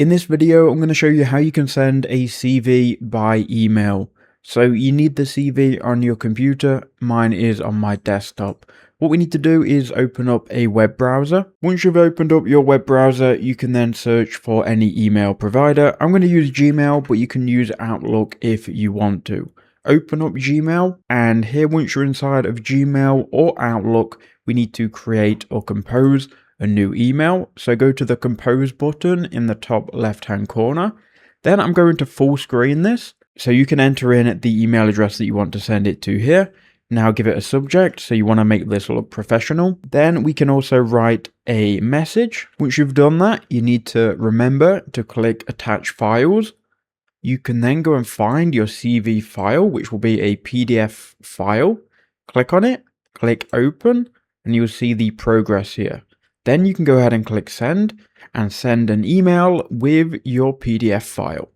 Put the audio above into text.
In this video, I'm going to show you how you can send a CV by email. So you need the CV on your computer. Mine is on my desktop. What we need to do is open up a web browser. Once you've opened up your web browser, you can then search for any email provider. I'm going to use Gmail, but you can use Outlook if you want to. Open up Gmail, and here once you're inside of Gmail or Outlook, we need to create or compose a new email. So go to the compose button in the top left hand corner. Then I'm going to full screen this. So you can enter in the email address that you want to send it to here. Now give it a subject. So you want to make this look professional. Then we can also write a message. Once you've done that, you need to remember to click attach files. You can then go and find your CV file, which will be a PDF file. Click on it, click open, and you'll see the progress here. Then you can go ahead and click send and send an email with your PDF file.